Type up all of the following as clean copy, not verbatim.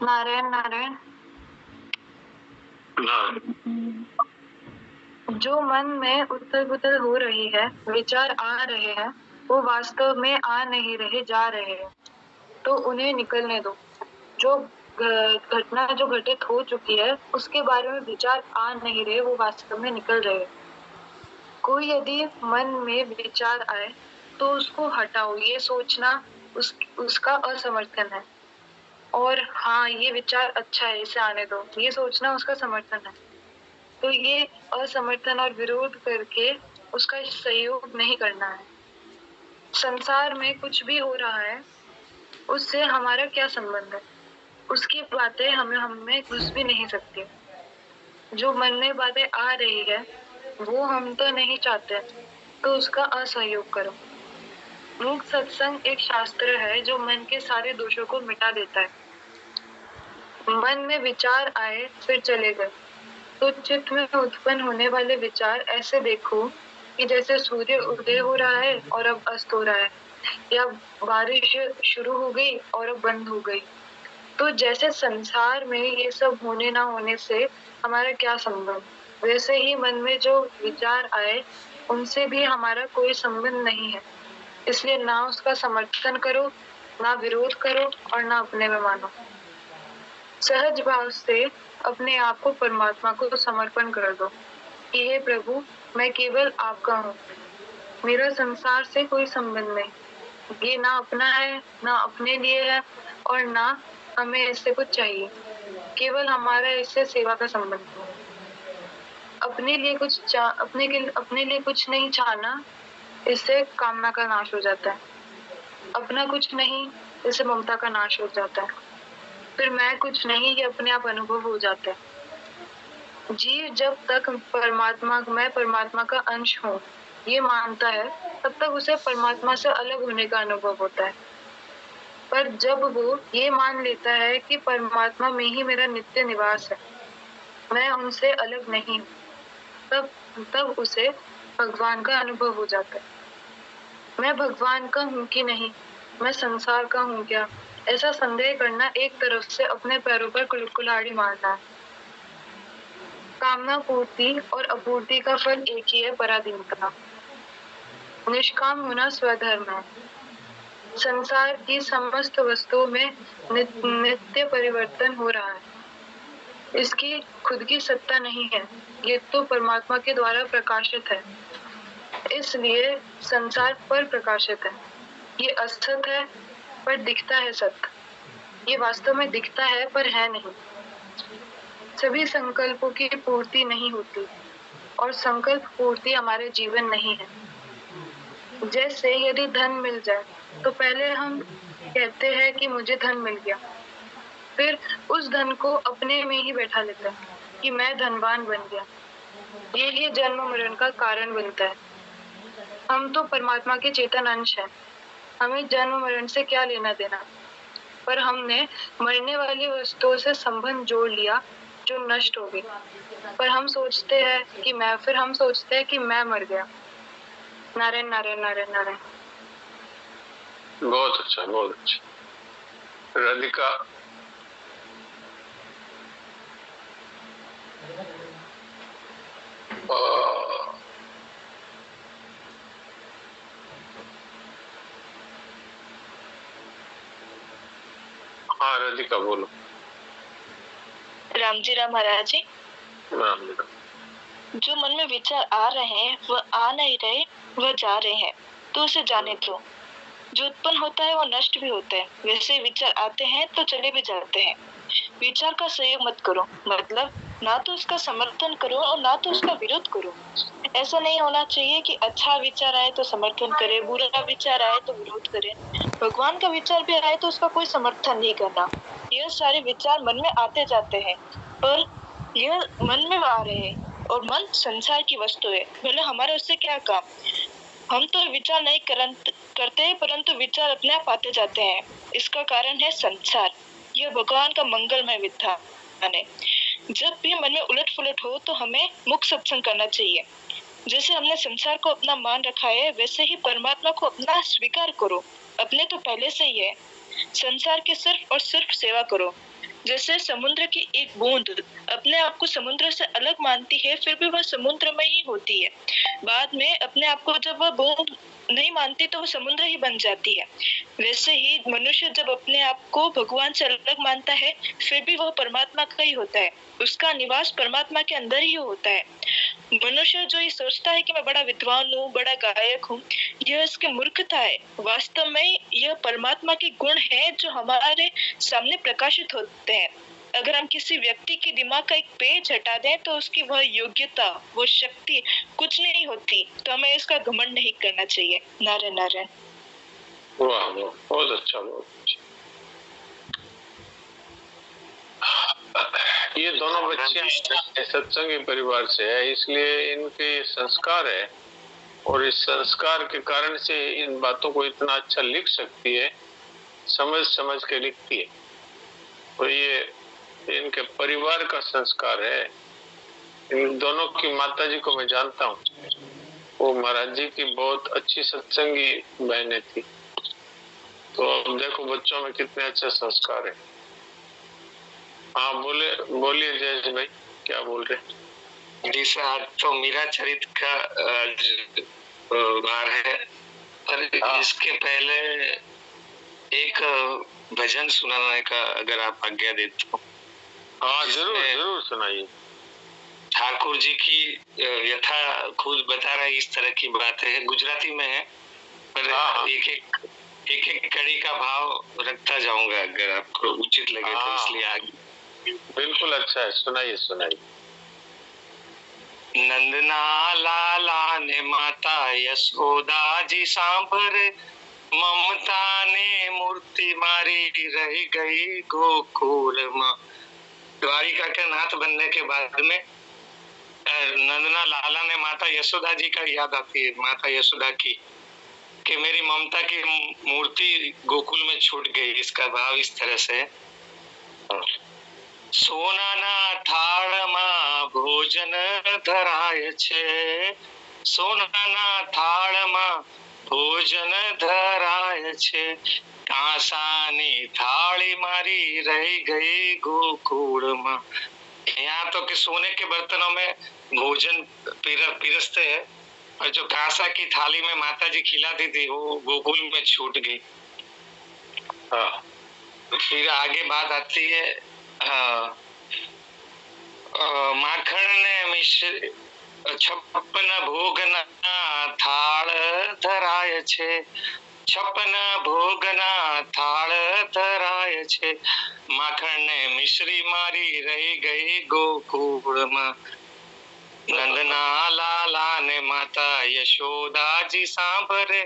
नारायण नारायण। जो मन में उथल पुथल हो रही है, विचार आ रहे हैं, वो वास्तव में आ नहीं रहे, जा रहे हैं, तो उन्हें निकलने दो। जो घटना जो घटित हो चुकी है उसके बारे में विचार आ नहीं रहे, वो वास्तव में निकल रहे हैं। कोई यदि मन में विचार आए तो उसको हटाओ, ये सोचना उसका असमर्थन है। और हाँ, ये विचार अच्छा है, इसे आने दो, ये सोचना उसका समर्थन है। तो ये असमर्थन और विरोध करके उसका सहयोग नहीं करना है। संसार में कुछ भी हो रहा है, उससे हमारा क्या संबंध है? उसकी बातें हमें घुस भी नहीं सकती। जो मन में बातें आ रही है वो हम तो नहीं चाहते, तो उसका असहयोग करो। मूक सत्संग एक शास्त्र है जो मन के सारे दोषों को मिटा देता है। मन में विचार आए फिर चले गए, तो चित्त में उत्पन्न होने वाले विचार ऐसे देखो कि जैसे सूर्य उदय हो रहा है और अब अस्त हो रहा है, या बारिश शुरू हो गई और अब बंद हो गई। तो जैसे संसार में ये सब होने ना होने से हमारा क्या संबंध, वैसे ही मन में जो विचार आए उनसे भी हमारा कोई संबंध नहीं है। इसलिए ना उसका समर्थन करो, ना विरोध करो और ना अपने में मानो। सहज भाव से अपने आप को परमात्मा को समर्पण कर दो कि हे प्रभु, मैं केवल आपका हूँ, मेरा संसार से कोई संबंध नहीं। ये ना अपना है, ना अपने लिए है, और ना हमें इससे कुछ चाहिए। केवल हमारा इससे सेवा का संबंध है। अपने लिए कुछ नहीं चाहना, इससे कामना का नाश हो जाता है। अपना कुछ नहीं, इससे ममता का नाश हो जाता है। फिर मैं कुछ नहीं, ये अपने आप अनुभव हो जाता है। जीव जब तक मैं परमात्मा का अंश हूँ ये मानता है, तब तक उसे परमात्मा से अलग होने का अनुभव होता है। पर जब वो ये मान लेता है कि परमात्मा में ही मेरा नित्य निवास है, मैं उनसे अलग नहीं हूँ, तब उसे भगवान का अनुभव हो जाता है। मैं भगवान का हूँ कि नहीं, मैं संसार का हूँ क्या, ऐसा संदेह करना एक तरफ से अपने पैरों पर कुल्हाड़ी मारना है। कामना पूर्ति और अपूर्ति का फल एक ही है, पराधीनता। निष्काम होना स्वधर्म है। संसार की समस्त वस्तुओं में नित्य परिवर्तन हो रहा है, इसकी खुद की सत्ता नहीं है, ये तो परमात्मा के द्वारा प्रकाशित है। इसलिए संसार पर प्रकाशित है। ये असत है पर दिखता है सत्य। ये वास्तव में दिखता है पर है नहीं। सभी संकल्पों की पूर्ति नहीं होती, और संकल्प पूर्ति हमारे जीवन नहीं है। जैसे यदि धन मिल जाए तो पहले हम कहते हैं कि मुझे धन मिल गया, फिर उस धन को अपने में ही बैठा लेते हैं कि मैं धनवान बन गया। ये जन्म मरण का कारण बनता है। हम तो परमात्मा के चेतन अंश हैं, हमें जन्म मरण से क्या लेना देना। पर हमने मरने वाली वस्तुओं से संबंध जोड़ लिया जो नष्ट हो गई। पर हम सोचते हैं कि मैं मर गया। नारायण नारायण नारायण नारायण। बहुत अच्छा, बहुत अच्छा। राधिका। हाँ राधिका बोलो। राम जी राम महाराज जी। राम जी राम। जो मन में विचार आ रहे हैं वह आ नहीं रहे, वह जा रहे हैं, तो उसे जाने दो। जो उत्पन्न होता है वो नष्ट भी होता है, वैसे विचार आते हैं तो चले भी जाते हैं। विचार का सहयोग मत करो, मतलब ना तो उसका समर्थन करो और ना तो उसका विरोध करो। ऐसा नहीं होना चाहिए कि अच्छा विचार आए तो समर्थन करे, बुरा विचार आए तो विरोध करे। भगवान का विचार भी आए तो उसका कोई समर्थन नहीं करना। यह सारे विचार मन में आते जाते हैं, पर यह मन में आ रहे हैं, और मन संसार की वस्तु है, भले हमारा उससे क्या काम। हम तो विचार नहीं करते, परंतु विचार अपने आप आते जाते हैं। इसका कारण है संसार। यह भगवान का मंगलमय विधान है। जब भी मन में उलट पुलट हो तो हमें मुक्त सत्संग करना चाहिए। जैसे हमने संसार को अपना मान रखा है, वैसे ही परमात्मा को अपना स्वीकार करो। अपने तो पहले से ही है। संसार की सिर्फ और सिर्फ सेवा करो। जैसे समुद्र की एक बूंद अपने आप को समुद्र से अलग मानती है, फिर भी वह समुद्र में ही होती है। बाद में अपने आप को जब वह बूंद नहीं मानती तो वह समुद्र ही बन जाती है। वैसे ही मनुष्य जब अपने आप को भगवान से अलग मानता है, फिर भी वह परमात्मा का ही होता है। उसका निवास परमात्मा के अंदर ही होता है। मनुष्य जो ये सोचता है कि मैं बड़ा विद्वान हूँ, बड़ा गायक हूँ, यह इसकी मूर्खता है। वास्तव में यह परमात्मा के गुण है जो हमारे सामने प्रकाशित होते हैं। अगर हम किसी व्यक्ति के दिमाग का एक पेज हटा दें तो उसकी वह योग्यता, वो शक्ति कुछ नहीं होती। तो हमें इसका घमंड नहीं करना चाहिए। नारायण नारायण। वाह वाह, बहुत अच्छा, बहुत अच्छा। ये दोनों बच्चे सत्संगी परिवार से है, इसलिए इनके संस्कार है और इस संस्कार के कारण से इन बातों को इतना अच्छा लिख सकती है, समझ समझ के लिखती है। तो ये इनके परिवार का संस्कार है। इन दोनों की माताजी को मैं जानता हूँ, वो महाराज जी की बहुत अच्छी सत्संगी बहनें थी। तो अब देखो बच्चों में कितने अच्छे संस्कार है। हाँ बोलिए जयेश भाई, क्या बोल रहे? जी सर, आज तो मीरा चरित का वार है, पर इसके पहले एक भजन सुनाने का अगर आप आज्ञा दे तो। हाँ जरूर सुनाइए। ठाकुर जी की व्यथा खुद बता रहे, इस तरह की बात है, गुजराती में है, पर एक एक कड़ी का भाव रखता जाऊंगा अगर आपको उचित लगे तो, इसलिए आगे। बिल्कुल अच्छा है, सुनाइए। नंदना लाला ने माता यशोदा जी सांभरे, ममता ने मूर्ति मारी रह गई गोकुल माँ। द्वारिका के नाथ बनने के बाद में नंदना लाला ने माता यशोदा जी का याद आती है, माता यशोदा की, कि मेरी ममता की मूर्ति गोकुल में छूट गई। इसका भाव इस तरह से, सोनाना थाळમાં भोजन धराय छे, सोनाना थाळમાં भोजन धराय छे, कांसानी थाली मारी रह गई गोकुळમાં। यहाँ तो कि सोने के बर्तनों में भोजन पिरसते हैं, और जो कांसा की थाली में माता जी खिलाती थी वो गोकुल में छूट गई। फिर आगे बात आती है, माखण ने मिश्र 56 भोगना थाल धराय छे, 56 भोगना थाल धराय छे, माखण ने मिश्री मारी रही गई गोकुल में। नंदना लाला ने माता यशोदा जी सांभरे,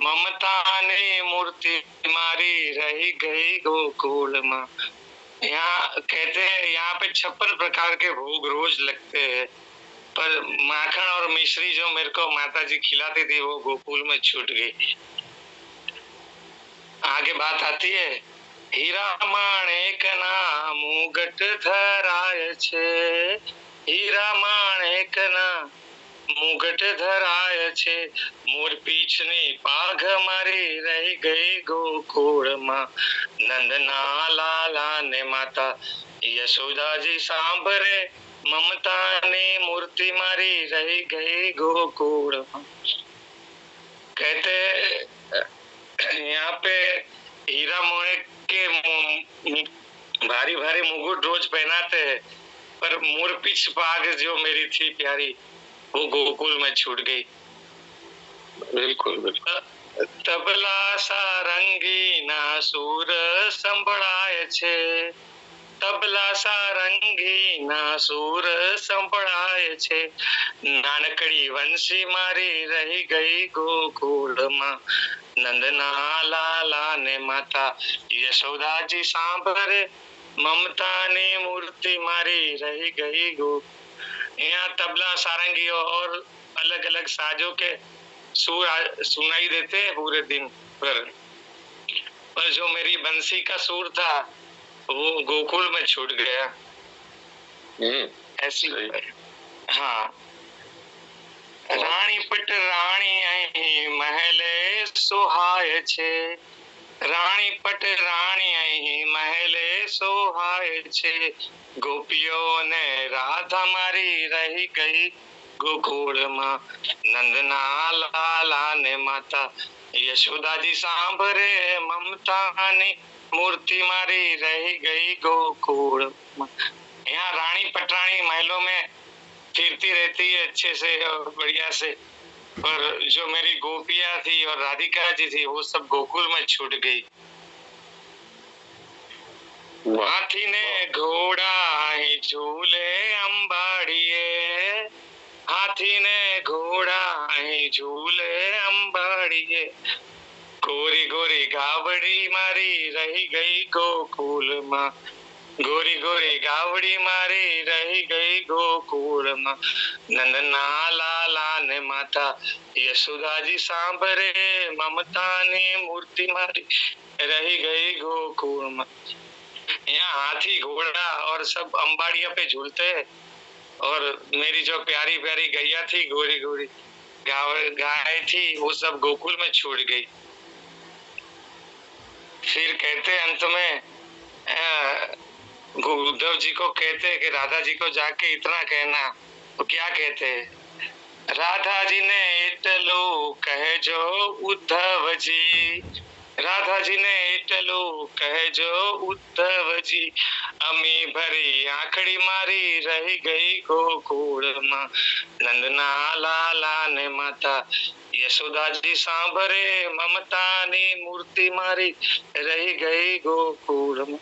ममता ने मूर्ति मारी रही गई गोकुल में। यहाँ कहते हैं यहाँ पे 56 प्रकार के भोग रोज लगते हैं, पर माखन और मिश्री जो मेरे को माता जी खिलाती थी वो गोकुल में छूट गई। आगे बात आती है, हीरा माणिक ना मुगट धराय छे, हीरा माणिक ना मुगट धराय छे, मोर पीछनी पाघ मारी रही गई गोकुल माँ। नंदना लाला ने माता यशोदा जी सांभरे, ममता ने मूर्ति मारी रही गई गोकुल माँ। कहते यहाँ पे हीरा माणिक के भारी भारी मुकुट रोज पहनाते हैं, पर मोरपीछ पाग जो मेरी थी प्यारी वो गोकुल में छूट गई। बिल्कुल तबला सारंगी ना सुर संभळाय छे, तबला सारंगी ना सुर संभळाय छे, नानकड़ी वंशी मारी रही गई गोकुल माँ। नंदना लाला ने माता यशोदा जी सांभरे, ममता ने मूर्ति मारी रही गई गो। यहाँ तबला सारंगी और अलग अलग साजों के सुर सुनाई देते हैं पूरे दिन पर जो मेरी बंसी का सुर था वो गोकुल में छूट गया। ऐसी हाँ, रानी पट रानी महले सुहाय छे, રાણી પટ રાણી અહીં મહેલે સોહાય છે, ગોપીઓને રાધા મારી રહી ગઈ ગોકુળમાં, નંદના લાલા ને માતા યશોદાજી સાંભળે, મમતાની मूर्ति मारी रह गई गोकुल। यहाँ रानी पटरानी महलों में फिरती रहती है अच्छे से और बढ़िया से, पर जो मेरी गोपियां थी और राधिका जी थी वो सब गोकुल में छूट गई। हाथी ने घोड़ा ही झूले अंबाड़िए, हाथी ने घोड़ा ही झूले अंबाड़िए, गोरी गोरी गावड़ी मारी रही गई गोकुल माँ, गोरी गोरी गावड़ी मारी रही गई गोकुल माँ, नंदना लाला ने माता यशोदा जी सांभरे, ममता ने मूर्ति मारी रही गई गोकुल माँ। यहाँ हाथी घोड़ा और सब अंबाड़िया पे झूलते हैं, और मेरी जो प्यारी प्यारी गैया थी, गोरी गोरी गाय थी, वो सब गोकुल में छूट गई। फिर कहते अंत में उद्धव जी को कहते कि राधा जी को जाके इतना कहना, तो क्या कहते, राधा जी ने इटलो कहे जो उद्धव जी, राधा जी ने इटलो कहे जो उद्धव जी, अमी भरी आंखड़ी मारी रही गई गोकुल माँ, नंदना लाला ने माता यशोदा जी सांभरे, ममता ने मूर्ति मारी रही गई गोकुल में।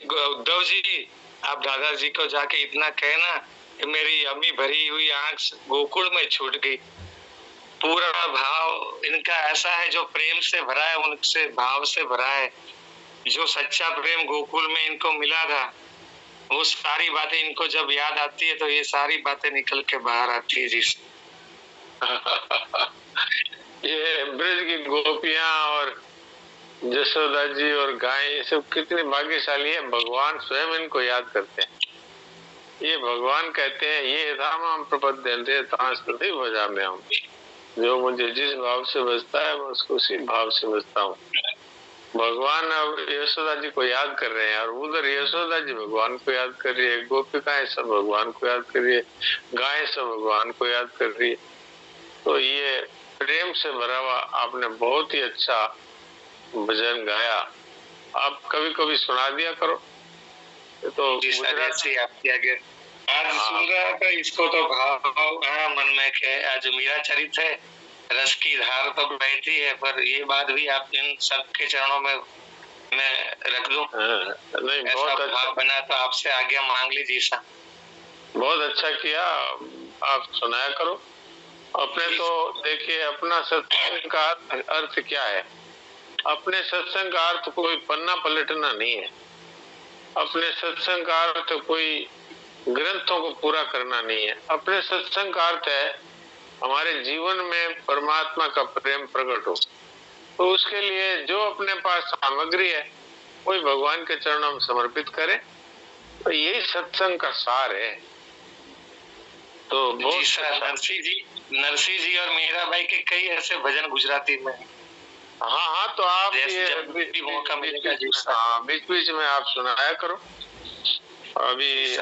उद्धव जी, आप दादा जी को जाके इतना कहना कि मेरी अमी भरी हुई आंख गोकुल में छूट गई। पूरा भाव इनका ऐसा है, जो प्रेम से भरा है, उनसे भाव से भरा है, जो सच्चा प्रेम गोकुल में इनको मिला था, वो सारी बातें इनको जब याद आती है तो ये सारी बातें निकल के बाहर आती है जी। ये ब्रज की गोपियां और यशोदा जी और गाय, ये सब कितनी भाग्यशाली है, भगवान स्वयं इनको याद करते हैं। ये भगवान कहते हैं, ये राम हम प्रपद्यन्ते तां स्तुति भजाम्यहम् हम, जो मुझे जिस भाव से बसता है मैं उसको उसी भाव से बसता हूँ। भगवान अब यशोदा जी को याद कर रहे हैं, और उधर यशोदा जी भगवान को याद कर रही है, गोपिकाएं सब भगवान को याद कर रही है, गाय सब भगवान को याद कर रही है। तो ये प्रेम से भरा हुआ आपने बहुत ही अच्छा भजन गाया। आप कभी कभी सुना दिया करो। तो गुजराती आपके आगे आज सुन रहा था, इसको तो भाव मन में के आज मेरा चरित्र है, रस की धार तो बहती है, पर ये बात भी आप इन सबके चरणों में मैं रख दूं। नहीं, बहुत अच्छा बना, तो आपसे आज्ञा मांग लीजिए सा। बहुत अच्छा किया, आप सुनाया करो। अपने तो देखिए, अपना सत्संग का अर्थ क्या है? अपने सत्संग का अर्थ कोई पन्ना पलटना नहीं है। अपने सत्संग का अर्थ कोई ग्रंथों को पूरा करना नहीं है। अपने सत्संग का अर्थ है हमारे जीवन में परमात्मा का प्रेम प्रकट हो। तो उसके लिए जो अपने पास सामग्री है वही भगवान के चरणों में समर्पित करें, तो यही सत्संग का सार है। तो नरसिंह जी और मीरा भाई के कई ऐसे भजन गुजराती में। हाँ, तो आप ये मौका मिलेगा बीच बीच में आप सुनाया करो। अभी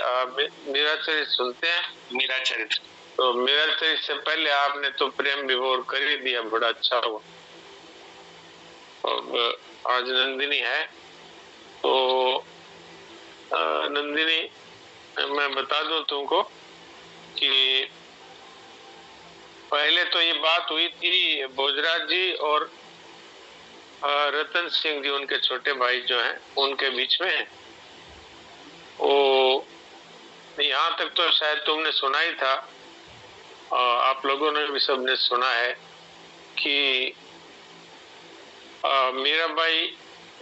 मीरा चरित्र सुनते हैं। मीरा चरित्र, तो मीरा चरित्र से पहले आपने तो प्रेम विभोर कर ही दिया, बड़ा अच्छा हुआ। और आज नंदिनी है, तो नंदिनी मैं बता दूं तुमको कि पहले तो ये बात हुई थी भोजराज जी और रतन सिंह जी, उनके छोटे भाई जो हैं, उनके बीच में। वो यहाँ तक तो शायद तुमने सुना ही था, आप लोगों ने भी सबने सुना है कि मीराबाई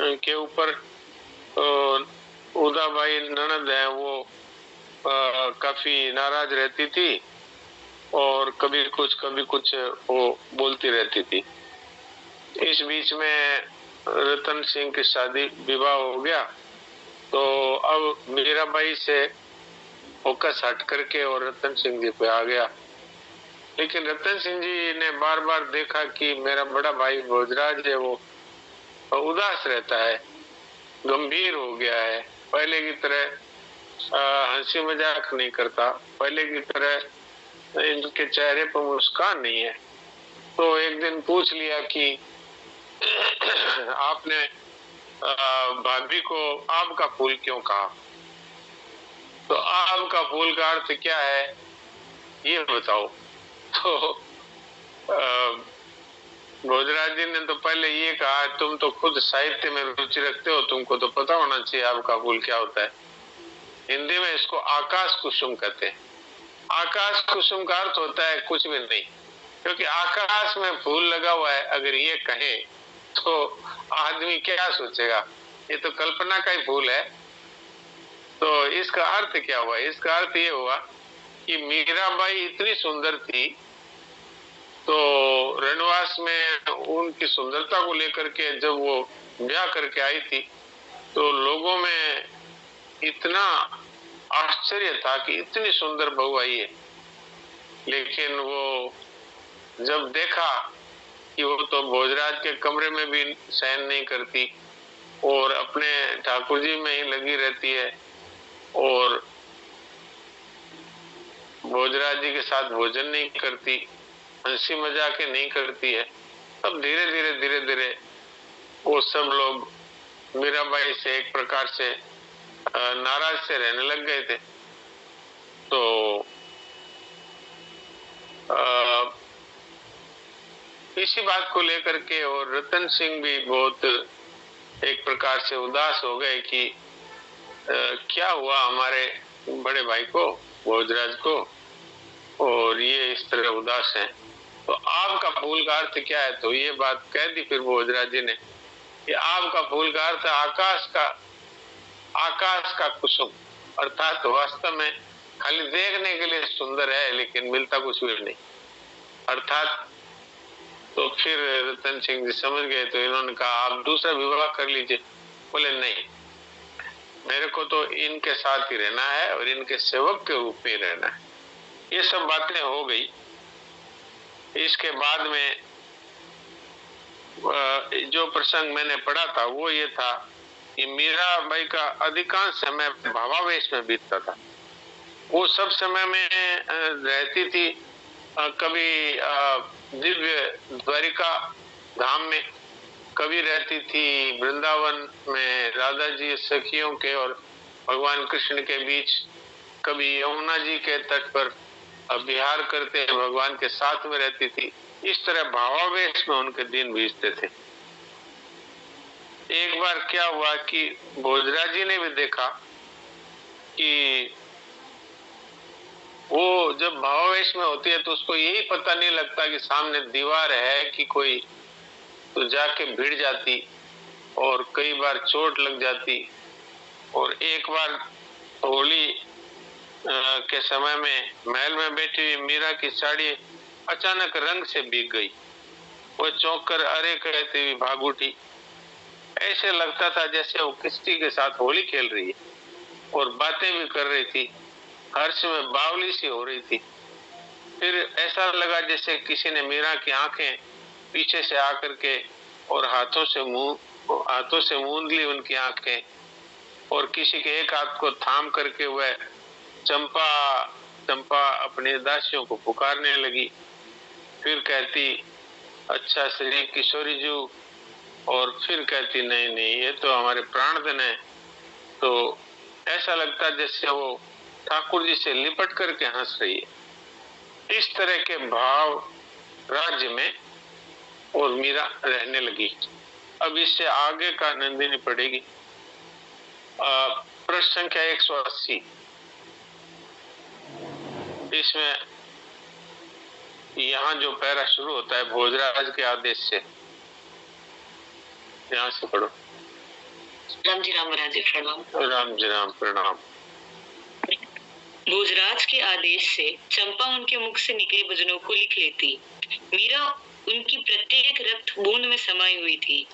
के ऊपर उदाबाई ननद है, वो काफी नाराज रहती थी और कभी कुछ वो बोलती रहती थी। इस बीच में रतन सिंह की शादी विवाह हो गया, तो अब मीराबाई से फोकस हट करके और रतन सिंह जी पे आ गया। लेकिन रतन सिंह जी ने बार बार देखा कि मेरा बड़ा भाई भोजराज है, वो उदास रहता है, गंभीर हो गया है, पहले की तरह हंसी मजाक नहीं करता, पहले की तरह इनके चेहरे पर मुस्कान नहीं है। तो एक दिन पूछ लिया कि आपने भाभी को आम का फूल क्यों कहा? तो आम का फूल का अर्थ क्या है ये बताओ। तो भोजराज जी ने तो पहले ये कहा, तुम तो खुद साहित्य में रुचि रखते हो, तुमको तो पता होना चाहिए आम का फूल क्या होता है। हिंदी में इसको आकाश कुसुम कहते हैं। आकाश कुसुम का अर्थ होता है कुछ भी नहीं, क्योंकि आकाश में फूल लगा हुआ है। अगर ये कहें तो आदमी क्या सोचेगा, ये तो कल्पना का ही फूल है। तो इसका अर्थ क्या हुआ? इसका अर्थ ये हुआ कि मीराबाई इतनी सुंदर थी, तो रणवास में उनकी सुंदरता को लेकर के जब वो ब्याह करके आई थी, तो लोगों में इतना आश्चर्य था कि इतनी सुंदर बहू आई है। लेकिन वो जब देखा कि वो तो भोजराज के कमरे में भी शयन नहीं करती और अपने ठाकुर जी में ही लगी रहती है और भोजराज जी के साथ भोजन नहीं करती, हंसी मजाक नहीं करती है, तब धीरे धीरे वो सब लोग मीराबाई से एक प्रकार से नाराज से रहने लग गए थे। तो इसी बात को लेकर के और रतन सिंह भी बहुत एक प्रकार से उदास हो गए कि क्या हुआ हमारे बड़े भाई को, भोजराज को, और ये इस तरह उदास हैं। तो आम का फूल का अर्थ क्या है? तो ये बात कह दी फिर भोजराज जी ने कि आम का फूल का अर्थ आकाश का कुसुम, अर्थात वास्तव में खाली देखने के लिए सुंदर है लेकिन मिलता कुछ भी नहीं, अर्थात। तो फिर रतन सिंह जी समझ गए, तो इन्होंने कहा आप दूसरा विवाह कर लीजिए। बोले नहीं, मेरे को तो इनके साथ ही रहना है और इनके सेवक के रूप में रहना है। ये सब बातें हो गई। इसके बाद में जो प्रसंग मैंने पढ़ा था वो ये था कि मीराबाई का अधिकांश समय भावावेश में बीतता था। वो सब समय में रहती थी, कभी दिव्य द्वारिका धाम में, कभी रहती थी वृंदावन में राधा जी सखियों के और भगवान कृष्ण के बीच, कभी यमुना जी के तट पर विहार करते भगवान के साथ में रहती थी। इस तरह भावावेश में उनके दिन बीतते थे। एक बार क्या हुआ कि भोजराज जी ने भी देखा कि वो जब भावावेश में होती है तो उसको यही पता नहीं लगता कि सामने दीवार है कि कोई, तो जाके भिड़ जाती और कई बार चोट लग जाती। और एक बार होली के समय में महल में बैठी हुई मीरा की साड़ी अचानक रंग से भीग गई। वो चौंक कर अरे कहती हुई भाग उठी। ऐसे लगता था जैसे वो किसी के साथ होली खेल रही है और बातें भी कर रही थी, हर्ष में बावली सी हो रही थी। फिर ऐसा लगा जैसे किसी ने मीरा की आंखें पीछे से आकर के और हाथों से मूंद ली उनकी आंखें, और किसी के एक हाथ को थाम करके वह चंपा चंपा अपने दासियों को पुकारने लगी। फिर कहती अच्छा श्री किशोरी जी, और फिर कहती नहीं नहीं ये तो हमारे प्राणधन है। तो ऐसा लगता जैसे वो ठाकुर जी से लिपट करके हंस रही है। इस तरह के भाव राज्य में और मीरा रहने लगी। अब इससे आगे का नंदिनी पढ़ेगी। प्रश्न संख्या 180। इसमें यहाँ जो पैरा शुरू होता है भोजराज के आदेश से, यहाँ से पढ़ो। राम जी राम महाराज जी प्रणाम। राम जी राम प्रणाम। भोजराज के आदेश से चंपा उनके मुख से निकले वचनों को लिख लेती। मीरा उनकी प्रत्येक रक्त बूंद में समाई हुई थी।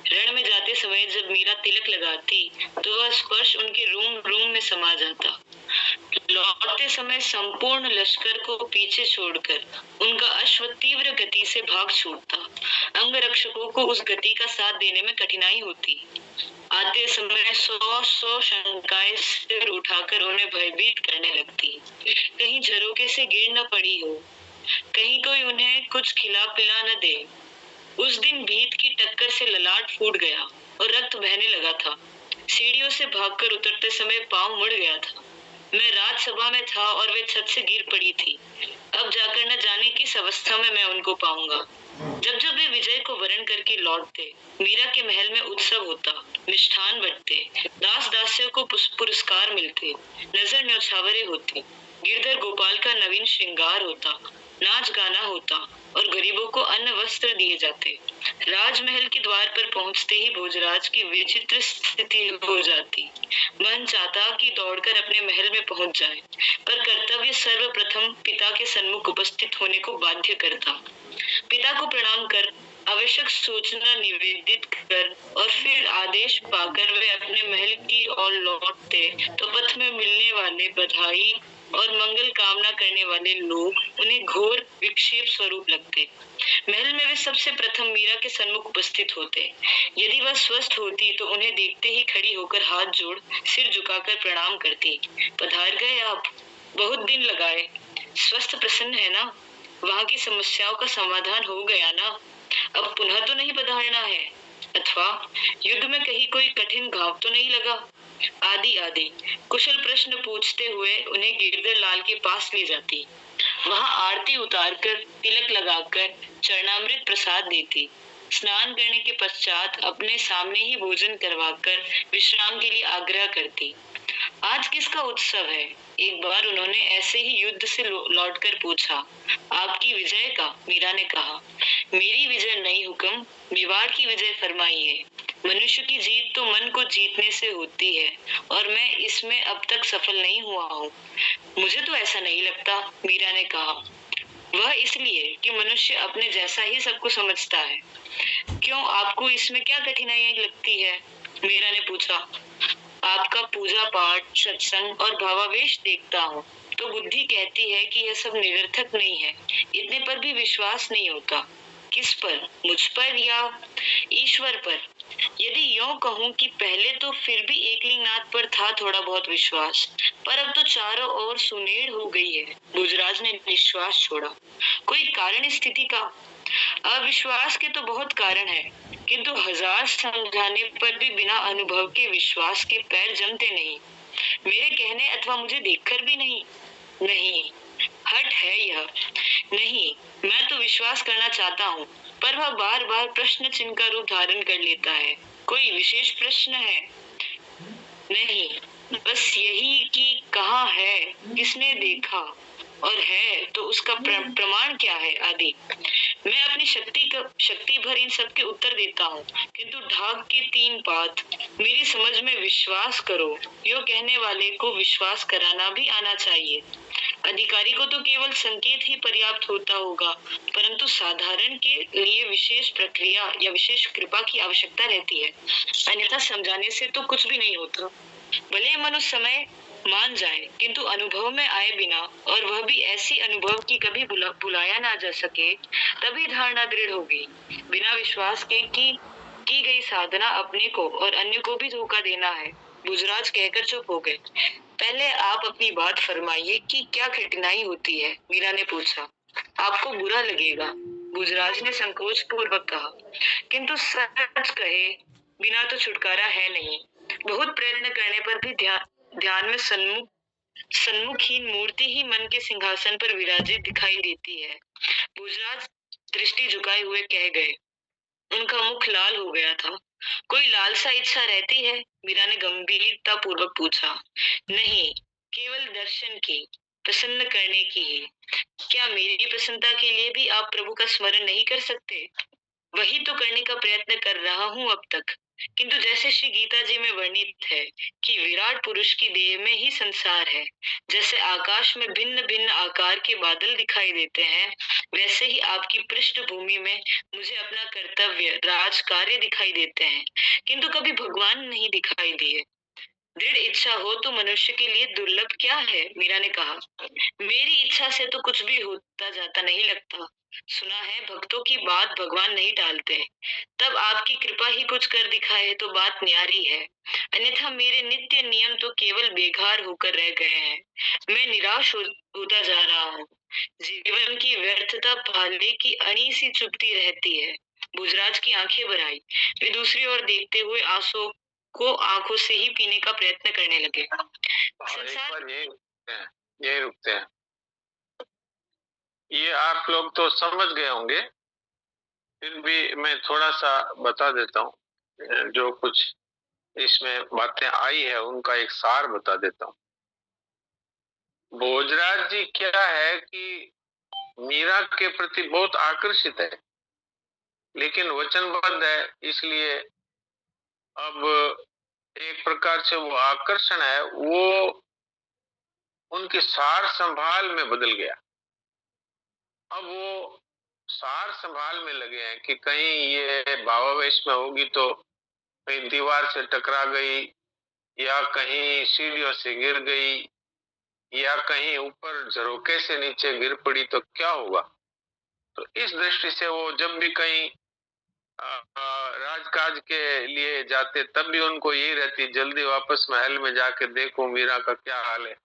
रण में जाते समय जब मीरा तिलक लगाती तो वह स्पर्श उनके रोम रोम में समा जाता। लौटते समय संपूर्ण लश्कर को पीछे छोड़कर उनका अश्व तीव्र गति से भाग छूटता। अंगरक्षकों को उस गति का साथ देने में कठिनाई होती। आते समय 100 शंकाएं सिर उठाकर उन्हें भयभीत करने लगती। कहीं झरोके से गिर न पड़ी हो, कहीं कोई उन्हें कुछ खिला पिला न दे। उस दिन भीत की टक्कर से ललाट फूट गया और रक्त बहने लगा था। सीढ़ियों से भागकर उतरते समय पांव मुड़ गया था। मैं राजसभा में था और वे छत से गिर पड़ी थी। अब जाकर न जाने किस अवस्था में मैं उनको पाऊंगा। जब जब वे विजय को वरण करके लौटते, मीरा के महल में उत्सव होता, मिष्ठान बंटते, दास दासियों को पुरस्कार मिलते, नजर न्यौछावरे होती, गिरधर गोपाल का नवीन श्रृंगार होता, नाच गाना होता और गरीबों को अन्न वस्त्र दिए जाते। राजमहल के द्वार पर पहुंचते ही भोजराज की विचित्र स्थिति हो जाती। मन चाहता कि दौड़कर अपने महल में पहुंच जाए, पर कर्तव्य सर्वप्रथम पिता के सन्मुख उपस्थित होने को बाध्य करता। पिता को प्रणाम कर, आवश्यक सूचना निवेदित कर और फिर आदेश पाकर वे अपने महल की ओर लौटते तो पथ में मिलने वाले बधाई और मंगल कामना करने वाले लोग उन्हें घोर विक्षेप स्वरूप लगते। महल में वे सबसे प्रथम मीरा के सन्मुख उपस्थित होते। यदि वह स्वस्थ होती तो उन्हें देखते ही खड़ी होकर हाथ जोड़ सिर झुकाकर प्रणाम करती। पधार गए आप, बहुत दिन लगाए, स्वस्थ प्रसन्न है ना? वहाँ की समस्याओं का समाधान हो गया ना? अब पुनः तो नहीं पधारना है? अथवा युद्ध में कहीं कोई कठिन घाव तो नहीं लगा? आदि आदि कुशल प्रश्न पूछते हुए उन्हें गिरधर लाल के पास ले जाती। वहाँ आरती उतारकर, तिलक लगाकर चरणामृत प्रसाद देती। स्नान करने के पश्चात अपने सामने ही भोजन करवाकर विश्राम के लिए आग्रह करती। आज किसका उत्सव है? एक बार उन्होंने ऐसे ही युद्ध से लौटकर पूछा। आपकी विजय का, मीरा ने कहा। मेरी विजय नहीं हुक्म, मेवाड़ की विजय फरमाई है। मनुष्य की जीत तो मन को जीतने से होती है और मैं इसमें अब तक सफल नहीं हुआ हूँ। मुझे तो ऐसा नहीं लगता, मीरा ने कहा। वह इसलिए कि मनुष्य अपने जैसा ही सबको समझता है। क्यों, आपको इसमें क्या कठिनाई लगती है? मीरा ने पूछा। आपका पूजा पाठ, सत्संग और भावावेश देखता हूँ तो बुद्धि कहती है कि यह सब निरर्थक नहीं है। इतने पर भी विश्वास नहीं होता। किस पर? मुझ पर या ईश्वर पर? यदि यूं कहूँ कि पहले तो फिर भी एकलिंगनाथ पर था थोड़ा बहुत विश्वास, पर अब तो चारों ओर सुनेड़ हो गई है। भोजराज ने निश्वास छोड़ा। कोई कारण स्थिति का? अविश्वास के तो बहुत कारण है, किंतु 1000 समझाने पर भी बिना अनुभव के विश्वास के पैर जमते नहीं। मेरे कहने अथवा मुझे देखकर भी नहीं। नहीं, हट है यह। नहीं, मैं तो विश्वास करना चाहता हूँ, पर वह बार बार प्रश्न चिन्ह का रूप धारण कर लेता है। कोई विशेष प्रश्न है? नहीं, बस यही कि कहाँ है, किसने देखा, और है तो उसका प्रमाण क्या है, आदि। मैं अपनी शक्ति भर इन सब के उत्तर देता हूँ, किंतु ढाक के 3 बात, मेरी समझ में विश्वास करो, यो कहने वाले को विश्वास कराना भी आना चाहिए। अधिकारी को तो केवल संकेत ही पर्याप्त होता होगा, परंतु साधारण के लिए विशेष प्रक्रिया या विशेष कृपा की आवश्यकता रहती है, अन्यथा समझाने से तो कुछ भी नहीं होता। भले मनुष्य समय मान जाए, किंतु अनुभव में आए बिना, और वह भी ऐसी अनुभव की कभी बुलाया ना जा सके, तभी धारणा दृढ़ होगी। बिना विश्वास के की गई साधना अपने को और अन्य को भी धोखा देना है। भोजराज कहकर चुप हो गए। पहले आप अपनी बात फरमाइए कि क्या कठिनाई होती है, मीरा ने पूछा। आपको बुरा लगेगा, भोजराज ने संकोच पूर्वक कहा, किंतु सच कहे बिना तो छुटकारा है नहीं। बहुत प्रयत्न करने पर भी ध्यान में सन्मुखहीन मूर्ति ही मन के सिंहासन पर विराजित दिखाई देती है। भोजराज दृष्टि झुकाए हुए कह गए। उनका मुख लाल हो गया था। कोई लालसा इच्छा रहती है? मीरा ने गंभीरता पूर्वक पूछा। नहीं, केवल दर्शन की, प्रसन्न करने की ही। क्या मेरी प्रसन्नता के लिए भी आप प्रभु का स्मरण नहीं कर सकते? वही तो करने का प्रयत्न कर रहा हूँ अब तक, किंतु जैसे श्री गीता जी में वर्णित है कि विराट पुरुष की देह में ही संसार है, जैसे आकाश में भिन्न भिन्न आकार के बादल दिखाई देते हैं, वैसे ही आपकी पृष्ठभूमि में मुझे अपना कर्तव्य, राज कार्य दिखाई देते हैं, किंतु कभी भगवान नहीं दिखाई दिए। दृढ़ इच्छा हो तो मनुष्य के लिए दुर्लभ क्या है? मीरा ने कहा, मेरी इच्छा से तो कुछ भी होता जाता नहीं लगता। सुना है भक्तों की बात भगवान नहीं टालते। तब आपकी कृपा ही कुछ कर दिखाए तो बात न्यारी है, अन्यथा मेरे नित्य नियम तो केवल बेघर होकर रह गए हैं। मैं निराश होता जा रहा हूँ। जीवन की व्यर्थता भाले की अणी सी चुभती रहती है। भुजराज की आंखें भर आई। वे दूसरी ओर देखते हुए आंसू को आंखों से ही पीने का प्रयत्न करने लगे। एक बार यही रुकते हैं। ये आप लोग तो समझ गए होंगे, फिर भी मैं थोड़ा सा बता देता हूँ। जो कुछ इसमें बातें आई है उनका एक सार बता देता हूँ। भोजराज जी क्या है कि मीरा के प्रति बहुत आकर्षित है, लेकिन वचनबद्ध है, इसलिए अब एक प्रकार से वो आकर्षण है वो उनकी सार संभाल में बदल गया। अब वो सार संभाल में लगे हैं कि कहीं ये भावावेश में होगी तो कहीं दीवार से टकरा गई, या कहीं सीढ़ियों से गिर गई, या कहीं ऊपर झरोके से नीचे गिर पड़ी तो क्या होगा। तो इस दृष्टि से वो जब भी कहीं राजकाज के लिए जाते तब भी उनको यही रहती, जल्दी वापस महल में जाके देखूं मीरा का क्या हाल है।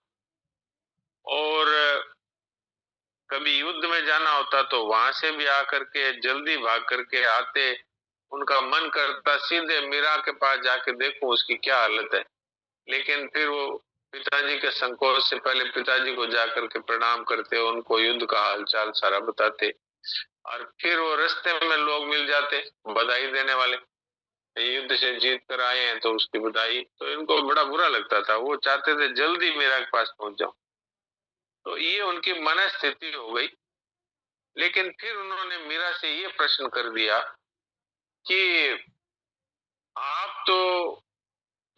और कभी युद्ध में जाना होता तो वहां से भी आकर के जल्दी भाग करके आते, उनका मन करता सीधे मीरा के पास जाके देखूं उसकी क्या हालत है। लेकिन फिर वो पिताजी के संकोच से पहले पिताजी को जाकर के प्रणाम करते, उनको युद्ध का हालचाल सारा बताते, और फिर वो रास्ते में लोग मिल जाते बधाई देने वाले, युद्ध से जीत कर आए हैं तो उसकी बधाई। तो इनको बड़ा बुरा लगता था, वो चाहते थे जल्दी मीरा के पास पहुंच जाओ। तो ये उनकी मनस्थिति हो गई। लेकिन फिर उन्होंने मीरा से ये प्रश्न कर दिया कि आप तो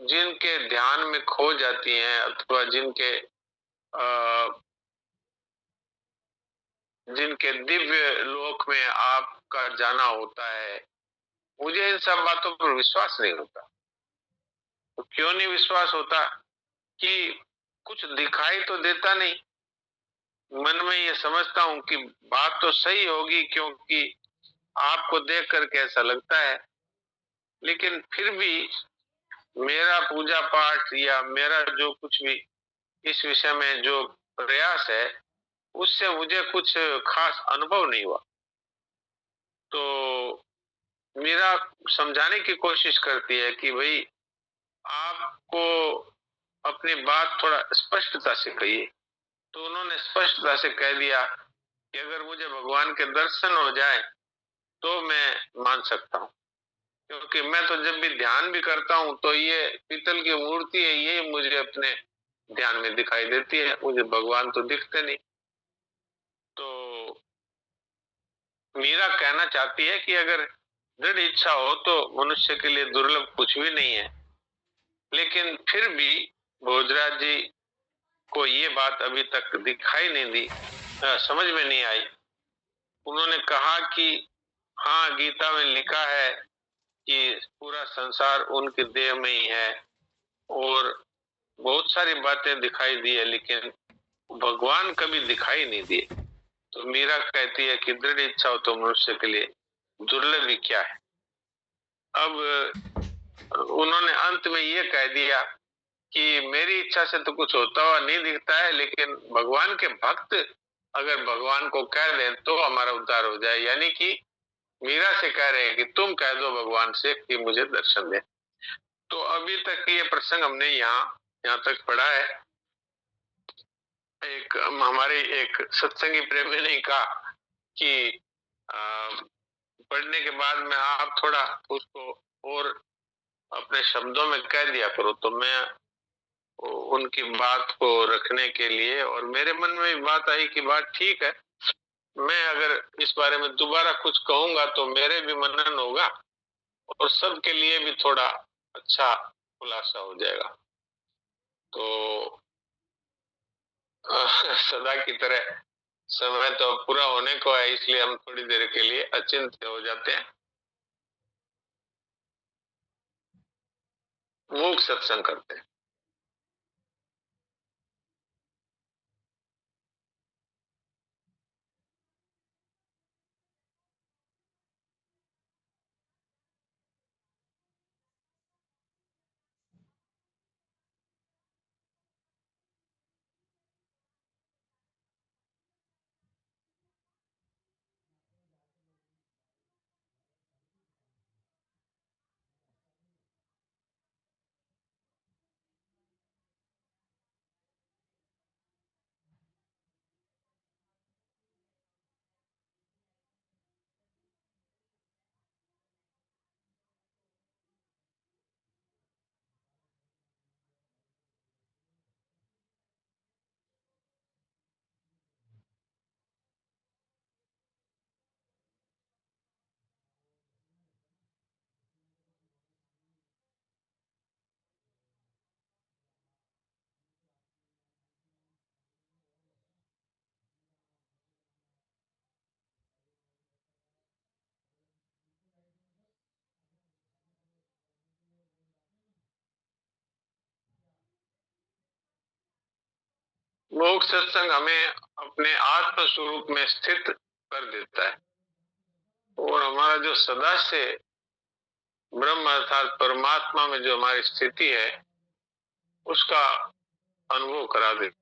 जिनके ध्यान में खो जाती हैं अथवा जिनके दिव्य लोक में आपका जाना होता है, मुझे इन सब बातों पर विश्वास नहीं होता। तो क्यों नहीं विश्वास होता कि कुछ दिखाई तो देता नहीं। मन में ये समझता हूं कि बात तो सही होगी क्योंकि आपको देख कर कैसा लगता है, लेकिन फिर भी मेरा पूजा पाठ या मेरा जो कुछ भी इस विषय में जो प्रयास है उससे मुझे कुछ खास अनुभव नहीं हुआ। तो मेरा समझाने की कोशिश करती है कि भाई आपको अपनी बात थोड़ा स्पष्टता से कहिए। तो उन्होंने स्पष्टता से कह दिया कि अगर मुझे भगवान के दर्शन हो जाए तो मैं मान सकता हूँ, क्योंकि मैं तो जब भी ध्यान भी करता हूँ तो ये पीतल की मूर्ति है, ये मुझे अपने ध्यान में दिखाई देती है, मुझे भगवान तो दिखते नहीं। तो मीरा कहना चाहती है कि अगर दृढ़ इच्छा हो तो मनुष्य के लिए दुर्लभ कुछ भी नहीं है। लेकिन फिर भी भोजराज जी को ये बात अभी तक दिखाई नहीं दी, समझ में नहीं आई। उन्होंने कहा कि हाँ, गीता में लिखा है कि पूरा संसार उनके देह में ही है, और बहुत सारी बातें दिखाई दी है, लेकिन भगवान कभी दिखाई नहीं दिए। तो मीरा कहती है कि दृढ़ इच्छा हो तो मनुष्य के लिए दुर्लभ ही क्या है। अब उन्होंने अंत में ये कह दिया कि मेरी इच्छा से तो कुछ होता हुआ नहीं दिखता है, लेकिन भगवान के भक्त अगर भगवान को कह दें तो हमारा उद्धार हो जाए। यानी कि मीरा से कह रहे हैं कि तुम कह दो भगवान से कि मुझे दर्शन दे। तो अभी तक ये प्रसंग हमने यहाँ तक पढ़ा है। एक हमारे एक सत्संगी प्रेमी ने कहा कि पढ़ने के बाद में आप थोड़ा उसको और अपने शब्दों में कह दिया करो। तो मैं उनकी बात को रखने के लिए, और मेरे मन में भी बात आई कि बात ठीक है, मैं अगर इस बारे में दोबारा कुछ कहूंगा तो मेरे भी मनन होगा और सबके लिए भी थोड़ा अच्छा खुलासा हो जाएगा। तो सदा की तरह समय तो पूरा होने को है, इसलिए हम थोड़ी देर के लिए अचिंत्य हो जाते हैं, मूक सत्संग करते हैं। मोक्ष सत्संग हमें अपने आत्म स्वरूप में स्थित कर देता है और हमारा जो सदा से ब्रह्म अर्थात परमात्मा में जो हमारी स्थिति है उसका अनुभव करा देता है।